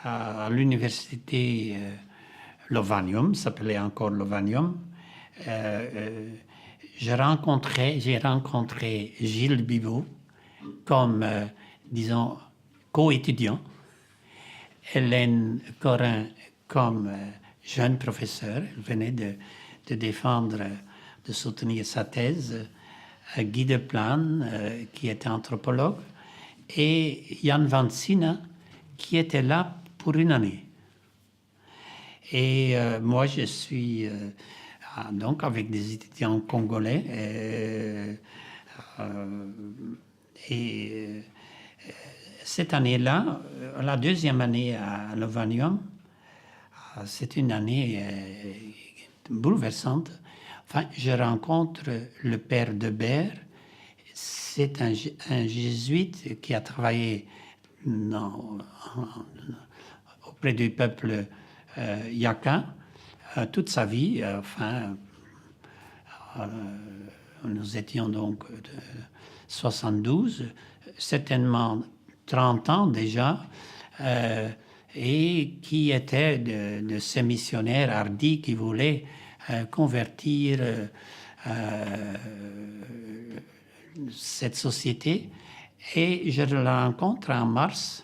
À l'université Lovanium, s'appelait encore Lovanium, j'ai rencontré Gilles Bibot comme, disons, co-étudiant, Hélène Corin comme jeune professeur, elle venait de défendre, de soutenir sa thèse, Guy Deplane, qui était anthropologue, et Jan Van Sina, qui était là pour une année. Et moi, je suis donc avec des étudiants congolais. Et cette année-là, la deuxième année à Lovanium, c'est une année bouleversante. Enfin, je rencontre le père Debert. C'est un jésuite qui a travaillé auprès du peuple Yaka toute sa vie. Nous étions donc de 72, certainement 30 ans déjà, et qui était de ces missionnaires hardis qui voulaient convertir cette société. Et je le rencontre en mars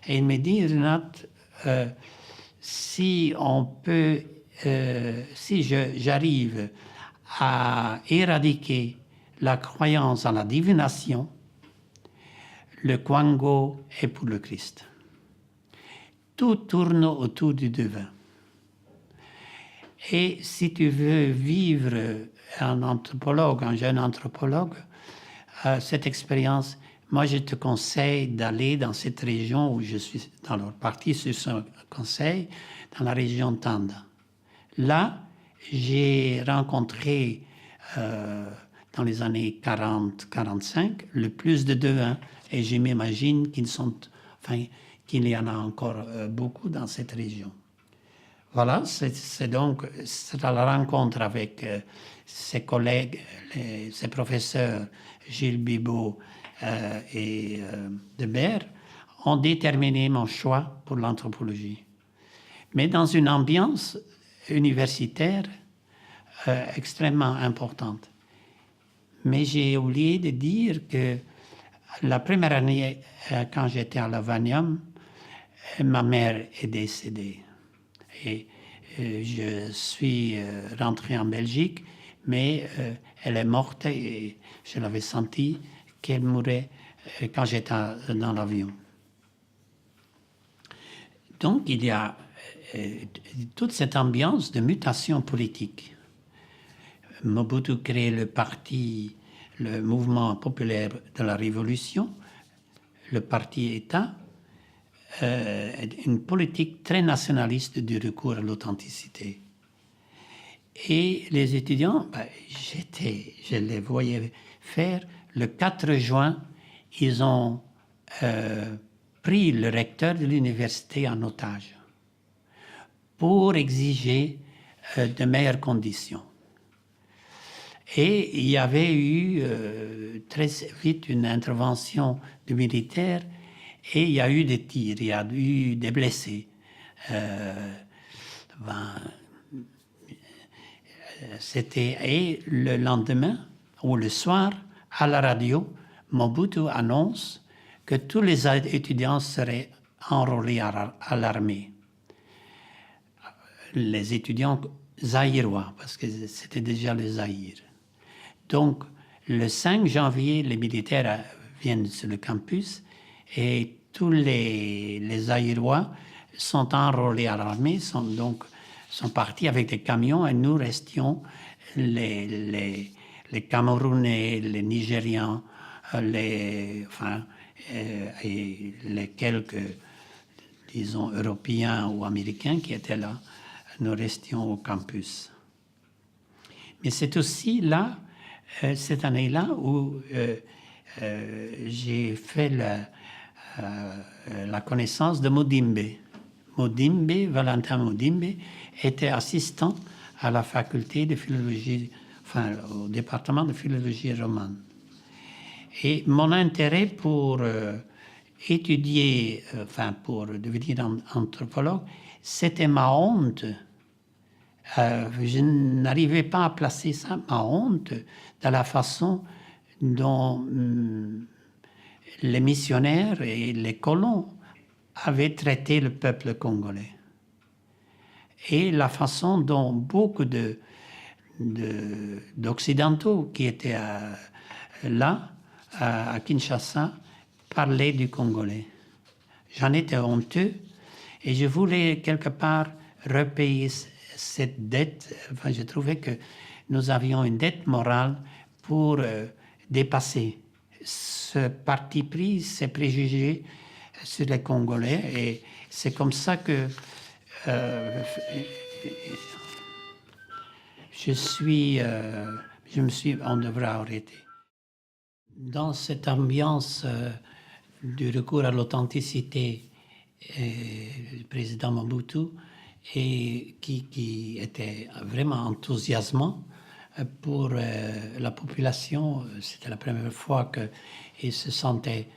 et il me dit, Renat, si on peut, si j'arrive à éradiquer la croyance en la divination, le Kwango est pour le Christ. Tout tourne autour du devin. Et si tu veux vivre un jeune anthropologue, cette expérience, moi je te conseille d'aller dans cette région où je suis parti sur ce conseil, dans la région Tanda. Là, j'ai rencontré dans les années 40-45 le plus de devins, et je m'imagine qu'il y en a encore beaucoup dans cette région. Voilà, c'est donc la rencontre avec ses collègues, ses professeurs Gilles Bibot et Debert ont déterminé mon choix pour l'anthropologie. Mais dans une ambiance universitaire extrêmement importante. Mais j'ai oublié de dire que la première année, quand j'étais à Lovanium, ma mère est décédée. Et je suis rentré en Belgique, mais elle est morte et je l'avais senti qu'elle mourait quand j'étais dans l'avion. Donc il y a toute cette ambiance de mutation politique. Mobutu crée le mouvement populaire de la Révolution, le parti État, une politique très nationaliste du recours à l'authenticité. Et les étudiants, je les voyais faire. Le 4 juin, ils ont pris le recteur de l'université en otage pour exiger de meilleures conditions. Et il y avait eu très vite une intervention du militaire et il y a eu des tirs, il y a eu des blessés. Et le lendemain ou le soir, à la radio, Mobutu annonce que tous les étudiants seraient enrôlés à l'armée. Les étudiants zaïrois, parce que c'était déjà le Zaïre. Donc, le 5 janvier, les militaires viennent sur le campus et tous les Zaïrois sont enrôlés à l'armée, sont partis avec des camions et nous restions les Camerounais, les Nigérians, et les quelques, disons, Européens ou Américains qui étaient là. Nous restions au campus. Mais c'est aussi là, cette année-là, où j'ai fait la connaissance de Modimbe. Valentin Modimbe, était assistant à la faculté de philologie, enfin au département de philologie romane. Et mon intérêt pour étudier, pour devenir anthropologue, c'était ma honte. Je n'arrivais pas à placer ça, ma honte, dans la façon dont les missionnaires et les colons avaient traité le peuple congolais. Et la façon dont beaucoup d'Occidentaux qui étaient là, à Kinshasa, parlaient du Congolais. J'en étais honteux et je voulais quelque part repayer cette dette. Enfin, je trouvais que nous avions une dette morale pour dépasser ce parti pris, ces préjugés sur les Congolais. Et c'est comme ça que on devrait arrêter. Dans cette ambiance du recours à l'authenticité du président Mobutu, et qui était vraiment enthousiasmant pour la population. C'était la première fois qu'ils se sentaient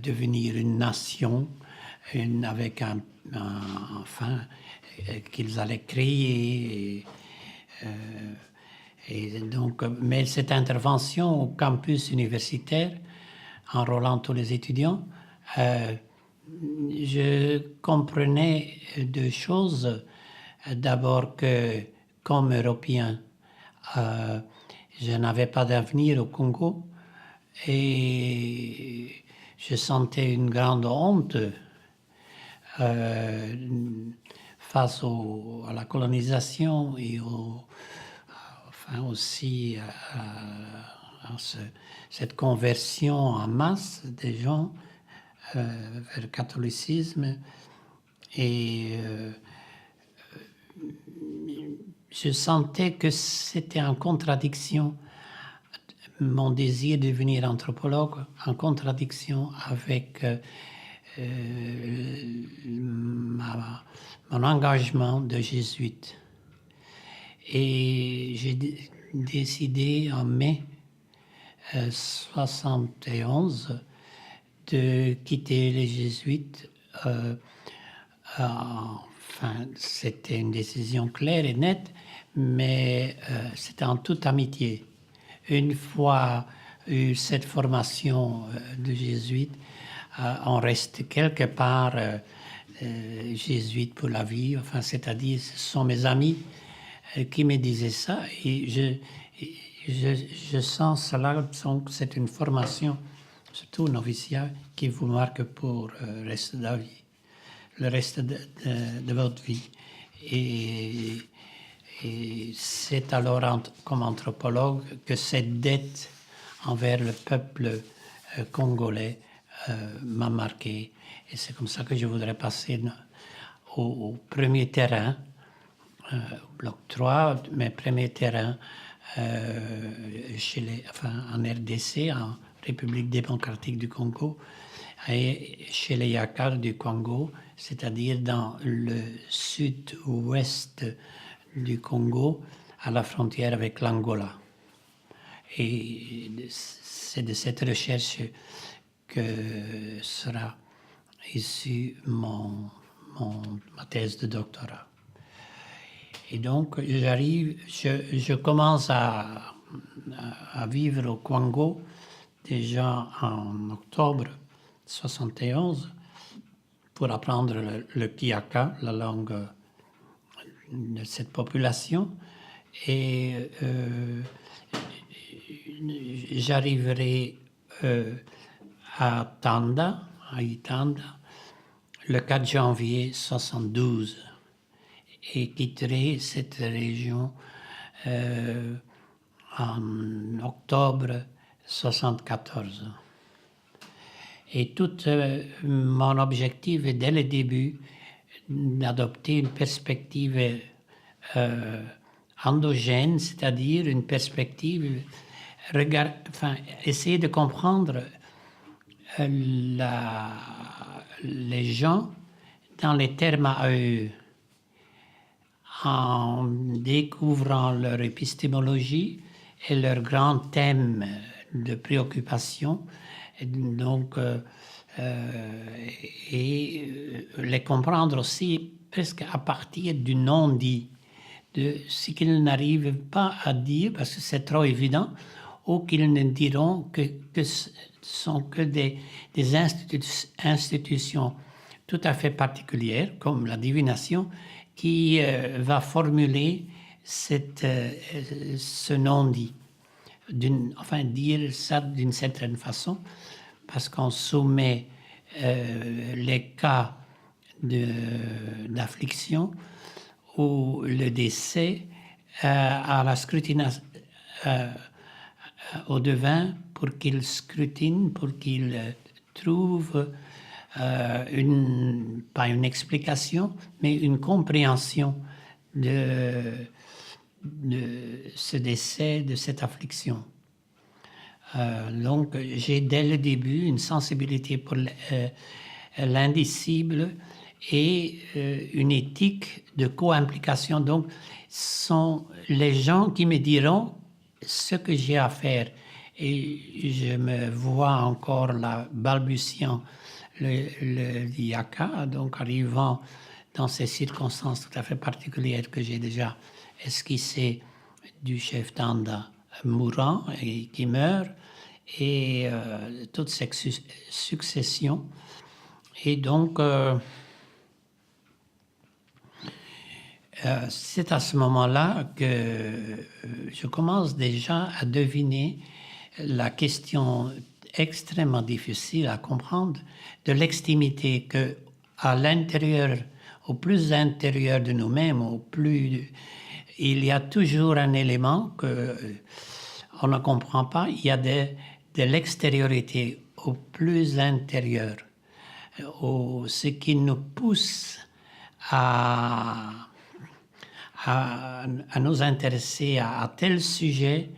devenir une nation, avec qu'ils allaient créer. Et donc, mais cette intervention au campus universitaire, enrôlant tous les étudiants, je comprenais deux choses. D'abord que, comme Européen, je n'avais pas d'avenir au Congo et je sentais une grande honte face à la colonisation et aussi à cette conversion en masse des gens vers le catholicisme. Et je sentais que c'était en contradiction, mon désir de devenir anthropologue, en contradiction avec mon engagement de jésuite. Et j'ai décidé en mai 1971 de quitter les jésuites. C'était une décision claire et nette, mais c'était en toute amitié. Une fois eu cette formation de jésuite, on reste quelque part jésuite pour la vie. Enfin, c'est-à-dire, ce sont mes amis qui me disaient ça, et je sens cela. C'est une formation, surtout noviciat, qui vous marque pour le reste de la vie, le reste de votre vie. Et c'est alors, comme anthropologue, que cette dette envers le peuple congolais m'a marqué. Et c'est comme ça que je voudrais passer au premier terrain, bloc 3, mes premiers terrains en RDC, en République démocratique du Congo, et chez les Yakar du Congo, c'est-à-dire dans le sud-ouest du Congo, à la frontière avec l'Angola. Et c'est de cette recherche que sera issue ma thèse de doctorat. Et donc, je commence à vivre au Congo déjà en octobre 1971 pour apprendre le Kiaka, la langue de cette population. Et j'arriverai à Itanda, le 4 janvier 1972 et quitterai cette région en octobre 1974. Et tout mon objectif est dès le début d'adopter une perspective endogène, c'est-à-dire une perspective essayer de comprendre les gens dans les termes à eux, en découvrant leur épistémologie et leurs grands thèmes de préoccupation, et les comprendre aussi presque à partir du non-dit, de ce qu'ils n'arrivent pas à dire parce que c'est trop évident, ou qu'ils ne diront que ce sont que des institutions tout à fait particulières, comme la divination, qui va formuler ce non-dit. Dire ça d'une certaine façon, parce qu'on soumet les cas d'affliction ou le décès à la scrutination, au devin, pour qu'il scrutine, pour qu'il trouve pas une explication, mais une compréhension de ce décès, de cette affliction. Donc, j'ai dès le début une sensibilité pour l'indicible et une éthique de co-implication. Donc, ce sont les gens qui me diront ce que j'ai à faire. Et je me vois encore là balbutiant le yaka, donc arrivant dans ces circonstances tout à fait particulières que j'ai déjà esquissées du chef Tanda mourant et qui meurt, et toute cette succession. Et donc, c'est à ce moment-là que je commence déjà à deviner la question extrêmement difficile à comprendre de l'extimité que à l'intérieur, au plus intérieur de nous-mêmes, il y a toujours un élément qu'on ne comprend pas. Il y a de l'extériorité au plus intérieur, ce qui nous pousse à nous intéresser à tel sujet.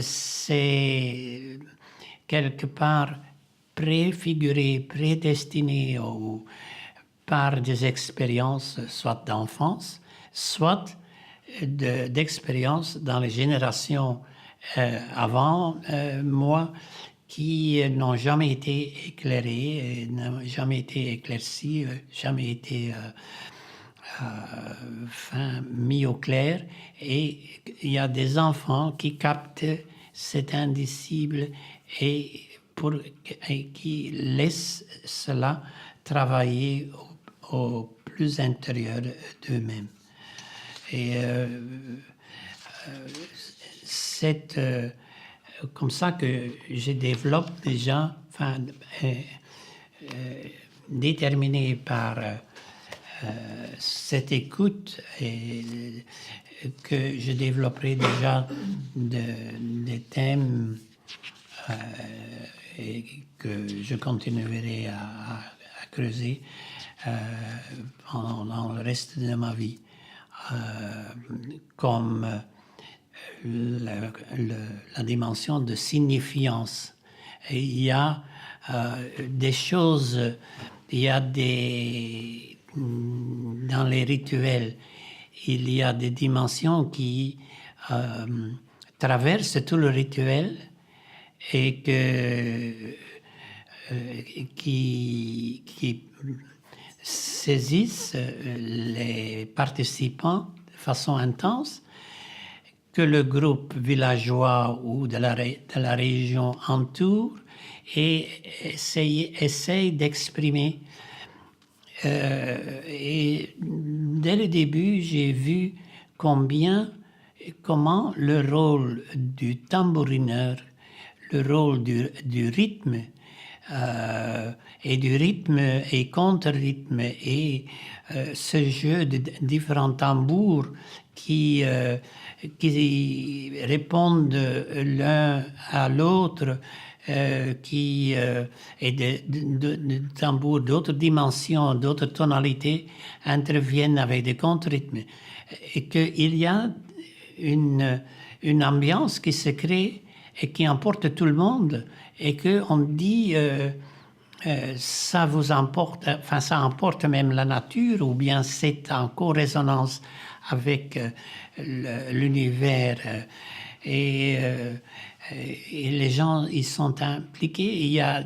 C'est quelque part préfiguré, prédestiné par des expériences, soit d'enfance, soit d'expériences dans les générations avant moi, qui n'ont jamais été éclairées, n'ont jamais été éclaircies, jamais été mis au clair. Et il y a des enfants qui captent cet indicible et qui laissent cela travailler au plus intérieur d'eux-mêmes. Et c'est comme ça que je développe déjà, déterminé par cette écoute, et que je développerai déjà des thèmes et que je continuerai à creuser pendant le reste de ma vie, comme la dimension de signifiance. Et il y a des choses, dans les rituels, il y a des dimensions qui traversent tout le rituel et qui saisissent les participants de façon intense, que le groupe villageois ou de la région entoure et essaye d'exprimer. Et dès le début, j'ai vu comment le rôle du tambourineur, le rôle du rythme, et du rythme et contre-rythme, et ce jeu de différents tambours qui répondent l'un à l'autre, et de tambours d'autres dimensions, d'autres tonalités interviennent avec des contre-rythmes, et qu'il y a une ambiance qui se crée et qui emporte tout le monde, et qu'on dit ça vous emporte, enfin ça emporte même la nature, ou bien c'est en co-résonance avec l'univers. Et les gens, ils sont impliqués. Il y a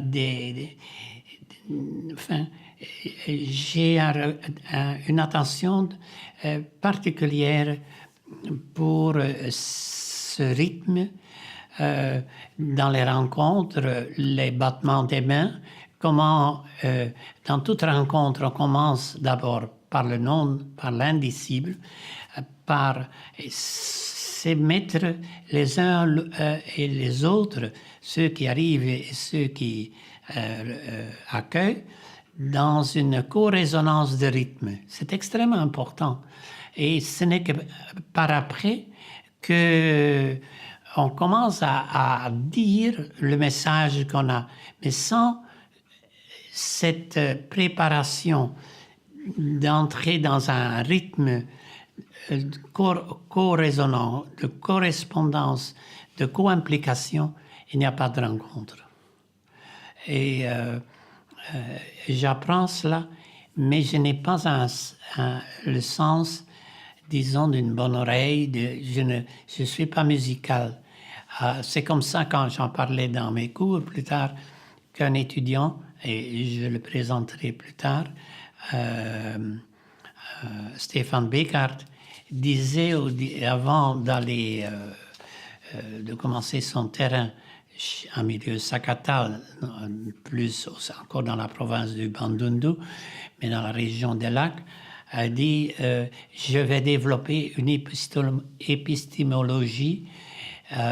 enfin, j'ai une attention particulière pour ce rythme dans les rencontres, les battements des mains. Comment, dans toute rencontre, on commence d'abord par le nom, par l'indicible, par c'est mettre les uns et les autres, ceux qui arrivent et ceux qui accueillent, dans une co-résonance de rythme. C'est extrêmement important. Et ce n'est que par après que on commence à dire le message qu'on a. Mais sans cette préparation d'entrer dans un rythme co-résonant, de correspondance, de co-implication, il n'y a pas de rencontre. Et j'apprends cela, mais je n'ai pas le sens, disons, d'une bonne oreille. Je ne suis pas musical. C'est comme ça, quand j'en parlais dans mes cours plus tard, qu'un étudiant, et je le présenterai plus tard, Stéphane Beckart, disait avant d'aller de commencer son terrain en milieu Sakata, plus encore dans la province du Bandundu, mais dans la région des lacs, a dit je vais développer une épistémologie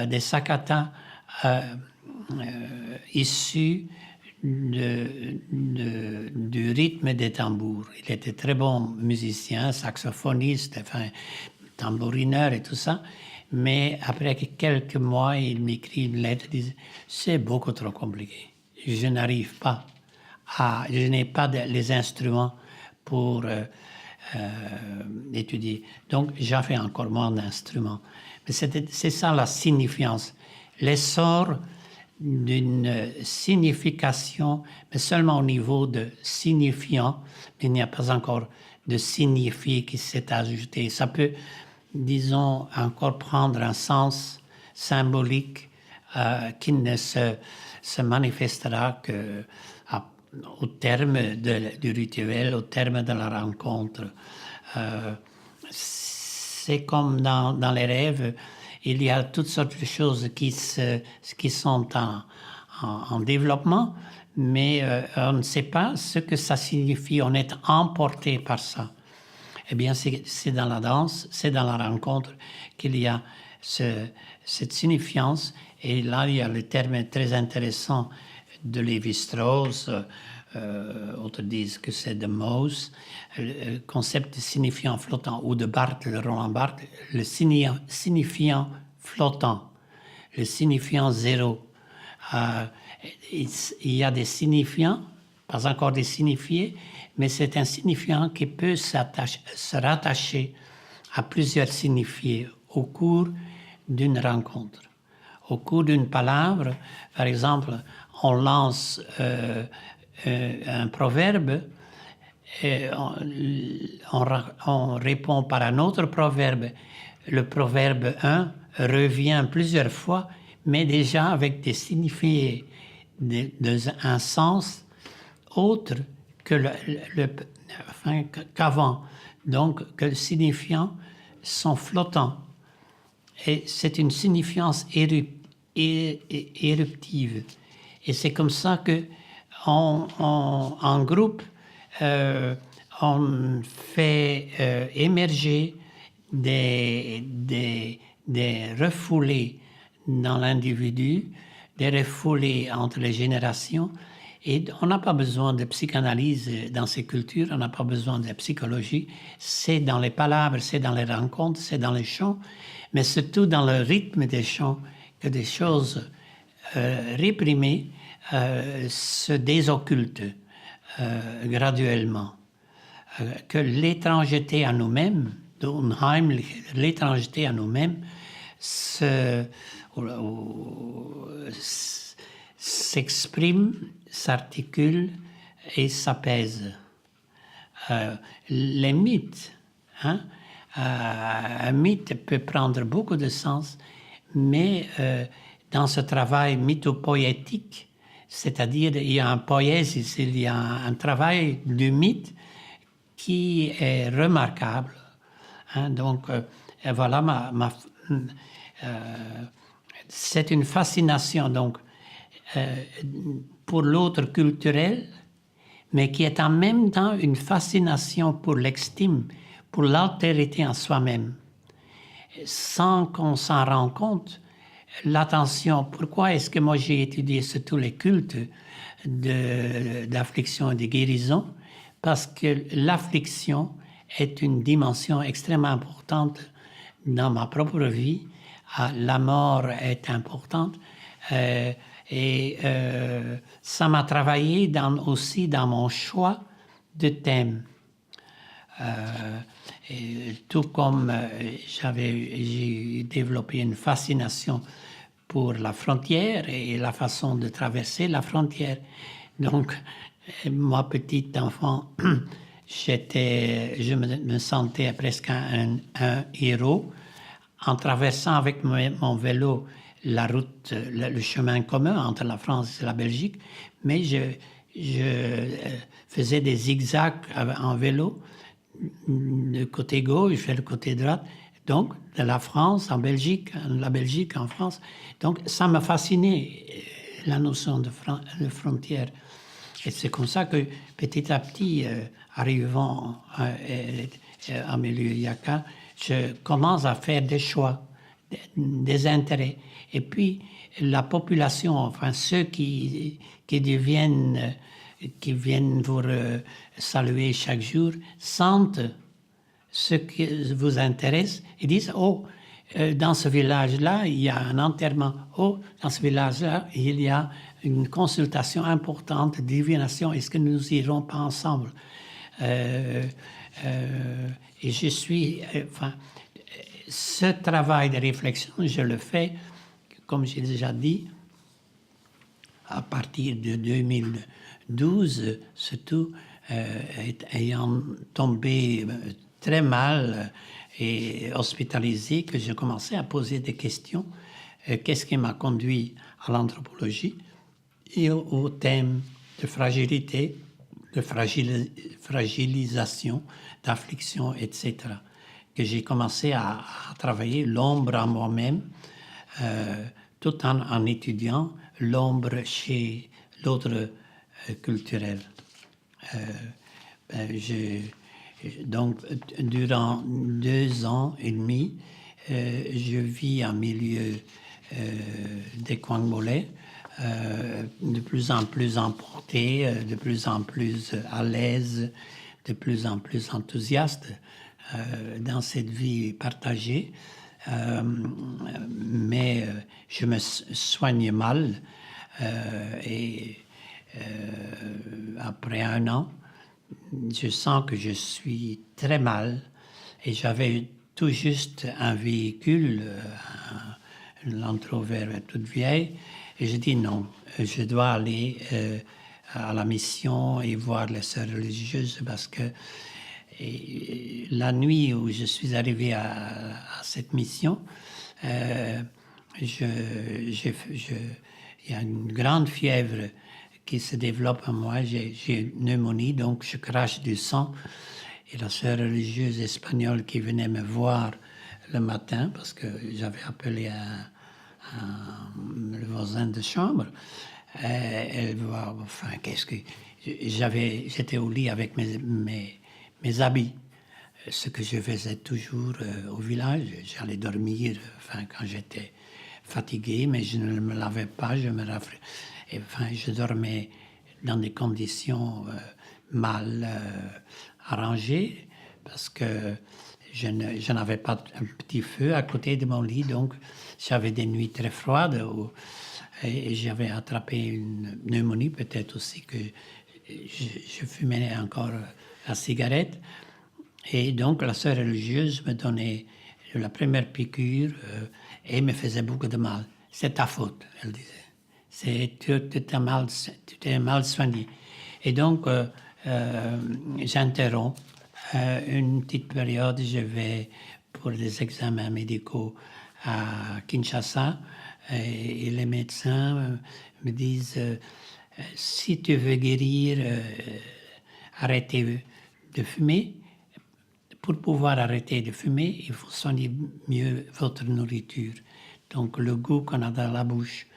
des Sakata issus du rythme des tambours. Il était très bon musicien, saxophoniste, enfin, tambourineur et tout ça. Mais après quelques mois, il m'écrit une lettre, il dit « C'est beaucoup trop compliqué. Je n'arrive pas je n'ai pas les instruments pour étudier. Donc, j'ai fait encore moins d'instruments. » Mais c'est ça la signifiance. L'essor d'une signification, mais seulement au niveau de signifiant. Il n'y a pas encore de signifié qui s'est ajouté. Ça peut, disons, encore prendre un sens symbolique qui ne se manifestera qu'au terme du rituel, au terme de la rencontre. C'est comme dans les rêves, il y a toutes sortes de choses qui sont en développement, mais on ne sait pas ce que ça signifie. On est emporté par ça. Eh bien, c'est dans la danse, c'est dans la rencontre qu'il y a cette signifiance. Et là, il y a le terme très intéressant de Lévi-Strauss, autres disent que c'est de Mauss, le concept de signifiant flottant, ou de Barthes, de Roland Barthes, le signifiant flottant, le signifiant zéro. Il y a des signifiants, pas encore des signifiés, mais c'est un signifiant qui peut se rattacher à plusieurs signifiés au cours d'une rencontre. Au cours d'une palabre, par exemple, on lance un proverbe, et on répond par un autre proverbe. Le proverbe 1 revient plusieurs fois, mais déjà avec des signifiés, un sens autre que qu'avant. Donc, que le signifiant sont flottants. Et c'est une signifiance éruptive. Et c'est comme ça que en groupe, on fait émerger des refoulés dans l'individu, des refoulés entre les générations. Et on n'a pas besoin de psychanalyse dans ces cultures, on n'a pas besoin de psychologie. C'est dans les palabres, c'est dans les rencontres, c'est dans les chants, mais surtout dans le rythme des chants que des choses réprimées se désoccultent graduellement. Que l'étrangeté à nous-mêmes, l'étrangeté à nous-mêmes, s'exprime, s'articule et s'apaise. Les mythes, hein, un mythe peut prendre beaucoup de sens, mais dans ce travail mythopoétique, c'est-à-dire il y a un poèse, il y a un travail du mythe qui est remarquable. Hein, donc voilà c'est une fascination donc pour l'autre culturel, mais qui est en même temps une fascination pour l'estime, pour l'altérité en soi-même. Sans qu'on s'en rende compte, l'attention, pourquoi est-ce que moi j'ai étudié surtout les cultes d'affliction et de guérison? Parce que l'affliction est une dimension extrêmement importante dans ma propre vie. La mort est importante. Ça m'a travaillé aussi dans mon choix de thème. Tout comme j'ai développé une fascination pour la frontière et la façon de traverser la frontière. Donc, moi, petit enfant, je me sentais presque un héros en traversant avec mon vélo la route, le chemin commun entre la France et la Belgique, mais je faisais des zigzags en vélo, le côté gauche et le côté droit, donc de la France en Belgique, la Belgique en France. Donc ça m'a fasciné, la notion de frontière. Et c'est comme ça que petit à petit, arrivant en milieu Yaka, je commence à faire des choix, des intérêts. Et puis la population, enfin ceux qui viennent vous saluer chaque jour, sentent ce qui vous intéresse et disent « Oh, dans ce village-là, il y a un enterrement. Oh, dans ce village-là, il y a une consultation importante, divination. Est-ce que nous irons pas ensemble ?» Et je suis... ce travail de réflexion, je le fais, comme j'ai déjà dit, à partir de 2012, surtout, ayant tombé très mal et hospitalisé, que j'ai commencé à poser des questions. Qu'est-ce qui m'a conduit à l'anthropologie et au thème de fragilité, de fragilisation, d'affliction, etc. Que j'ai commencé à travailler l'ombre en moi-même, tout en étudiant l'ombre chez l'autre culturel. Donc, durant 2 ans et demi, je vis en milieu des Kwangmolais, de plus en plus emporté, de plus en plus à l'aise, de plus en plus enthousiaste dans cette vie partagée. Mais je me soigne mal et après 1 an, je sens que je suis très mal et j'avais tout juste un véhicule, un Land Rover toute vieille, et je dis non, je dois aller à la mission et voir les sœurs religieuses parce que la nuit où je suis arrivé à cette mission, il y a une grande fièvre qui se développe en moi. J'ai une pneumonie, donc je crache du sang. Et la sœur religieuse espagnole qui venait me voir le matin, parce que j'avais appelé le voisin de chambre, elle voit, enfin, qu'est-ce que... J'étais au lit avec mes habits. Ce que je faisais toujours au village, j'allais dormir quand j'étais fatigué, mais je ne me lavais pas, je dormais dans des conditions mal arrangées, parce que je n'avais pas un petit feu à côté de mon lit, donc j'avais des nuits très froides, et j'avais attrapé une pneumonie, peut-être aussi que je fumais encore la cigarette. Et donc la sœur religieuse me donnait la première piqûre et me faisait beaucoup de mal. c'est ta faute, elle disait. Tu t'es mal soigné. Et donc, j'interromps une petite période, je vais pour des examens médicaux à Kinshasa et les médecins me disent si tu veux guérir, arrêtez de fumer. Pour pouvoir arrêter de fumer, il faut soigner mieux votre nourriture. Donc le goût qu'on a dans la bouche.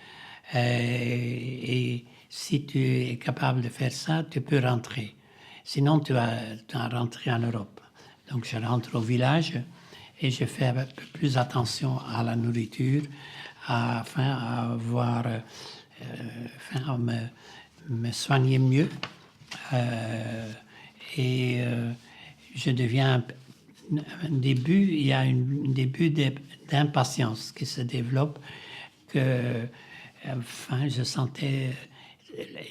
Et si tu es capable de faire ça, tu peux rentrer. Sinon, tu vas rentrer en Europe. Donc je rentre au village et je fais un peu plus attention à la nourriture, afin à me soigner mieux. Je deviens il y a un début d'impatience qui se développe, que enfin, je sentais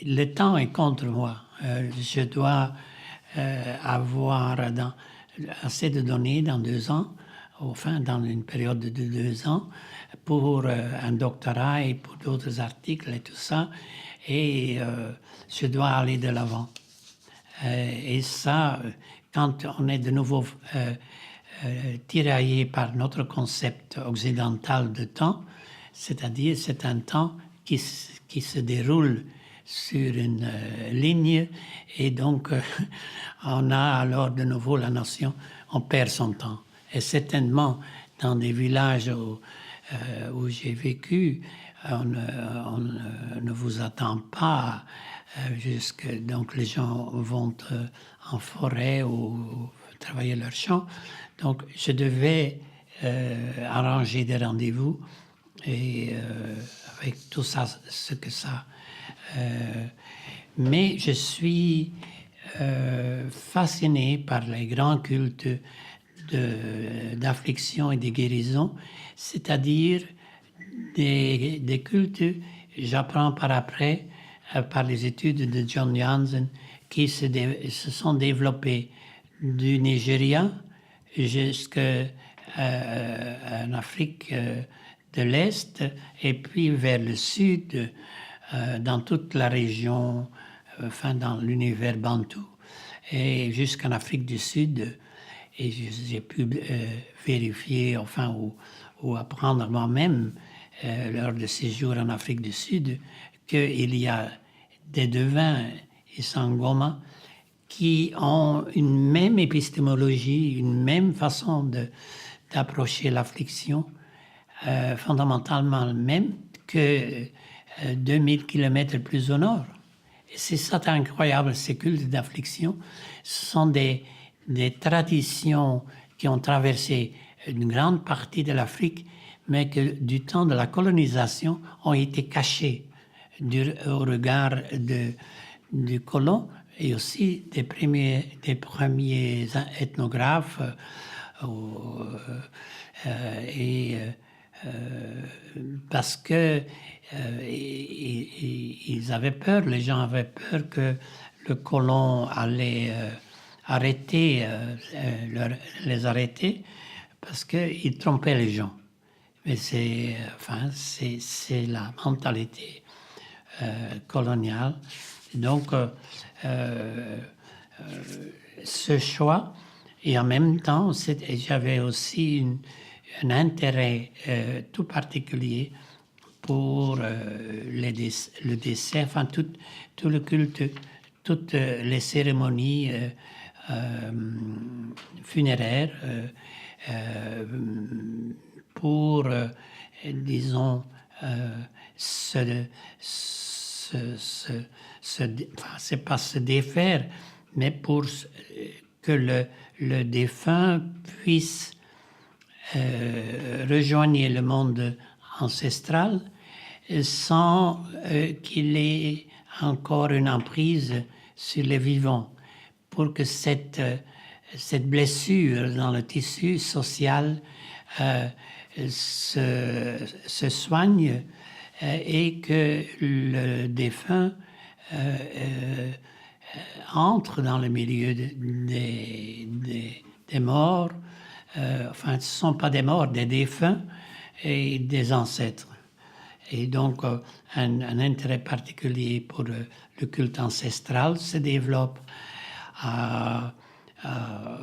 le temps est contre moi. Je dois avoir assez de données dans 2 ans, enfin dans une période de 2 ans, pour un doctorat et pour d'autres articles et tout ça, et je dois aller de l'avant. Et ça, quand on est de nouveau tiraillé par notre concept occidental de temps, c'est-à-dire c'est un temps qui se déroule sur une ligne, et donc on a alors de nouveau la notion, on perd son temps. Et certainement dans des villages où j'ai vécu, on ne vous attend pas donc les gens vont en forêt ou travailler leur champ. Donc je devais arranger des rendez-vous, et avec tout ça, ce que ça. Mais je suis fasciné par les grands cultes d'affliction et de guérison, c'est-à-dire des cultes, j'apprends par après, par les études de John Jansen, qui se sont développés du Nigeria jusqu'en Afrique de l'Est, et puis vers le sud, dans toute la région, enfin dans l'univers bantou, et jusqu'en Afrique du Sud. Et j'ai pu vérifier, enfin, ou apprendre moi-même, lors de séjours en Afrique du Sud, qu'il y a des devins et sangomas qui ont une même épistémologie, une même façon d'approcher l'affliction, fondamentalement même que 2000 km plus au nord. Et c'est ça incroyable, ces cultes d'affliction. Ce sont des traditions qui ont traversé une grande partie de l'Afrique, mais que du temps de la colonisation ont été cachées au regard du colon et aussi des premiers ethnographes, parce que ils avaient peur, les gens avaient peur que le colon allait les arrêter, parce qu'il trompait les gens. Mais c'est la mentalité coloniale. Donc, ce choix, et en même temps, j'avais aussi un intérêt tout particulier pour le décès, enfin tout le culte, toutes les cérémonies funéraires, pour, disons, c'est pas se défaire, mais pour que le défunt puisse rejoindre le monde ancestral sans qu'il ait encore une emprise sur les vivants, pour que cette blessure dans le tissu social se soigne, et que le défunt entre dans le milieu des morts, enfin ce ne sont pas des morts, des défunts et des ancêtres. Et donc, un intérêt particulier pour le culte ancestral se développe.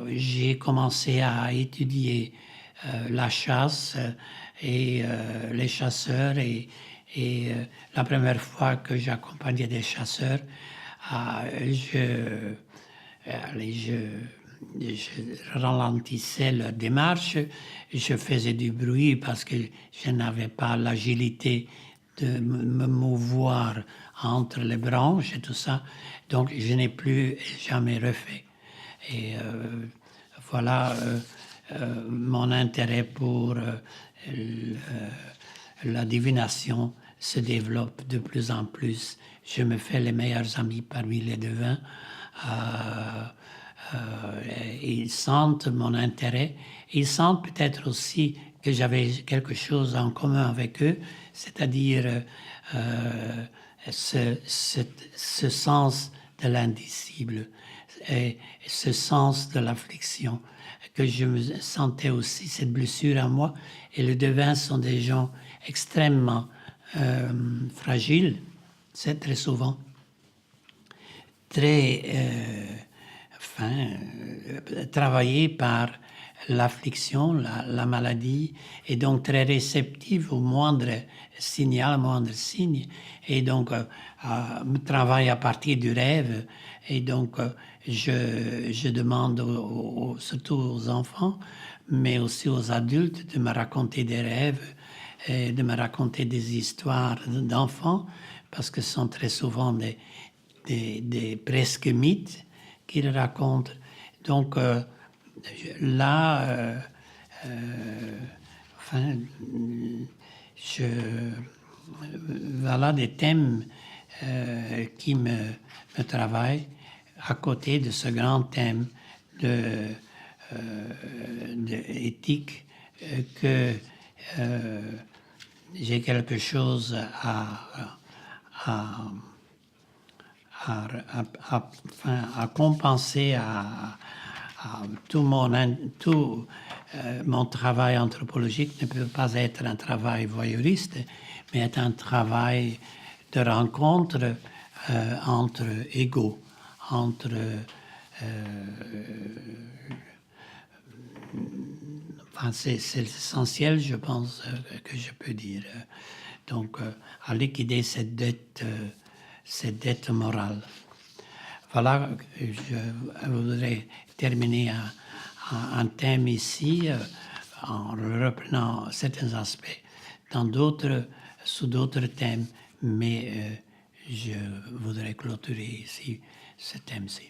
J'ai commencé à étudier la chasse et les chasseurs. Et la première fois que j'accompagnais des chasseurs, je ralentissais leur démarche, je faisais du bruit parce que je n'avais pas l'agilité de me mouvoir entre les branches et tout ça. Donc, je n'ai plus jamais refait. Et voilà mon intérêt pour la divination se développe de plus en plus. Je me fais les meilleurs amis parmi les devins. Ils sentent mon intérêt. Ils sentent peut-être aussi que j'avais quelque chose en commun avec eux, c'est-à-dire ce sens de l'indicible et ce sens de l'affliction, que je me sentais aussi cette blessure en moi. Et les devins sont des gens extrêmement fragiles, c'est très souvent, très travaillés par l'affliction, la maladie, et donc très réceptifs au moindre signal, au moindre signe, et donc travaillent à partir du rêve. Et donc je demande surtout aux enfants, mais aussi aux adultes, de me raconter des rêves, et de me raconter des histoires d'enfants, parce que ce sont très souvent des presque mythes qu'ils racontent. Donc là, voilà des thèmes qui me travaillent à côté de ce grand thème de éthique que j'ai quelque chose à compenser à tout mon travail anthropologique ne peut pas être un travail voyeuriste, mais est un travail de rencontre entre égaux, entre c'est l'essentiel, je pense, que je peux dire. Donc, à liquider cette dette morale. Voilà, je voudrais terminer un thème ici en reprenant certains aspects sous d'autres thèmes, mais je voudrais clôturer ici ce thème-ci.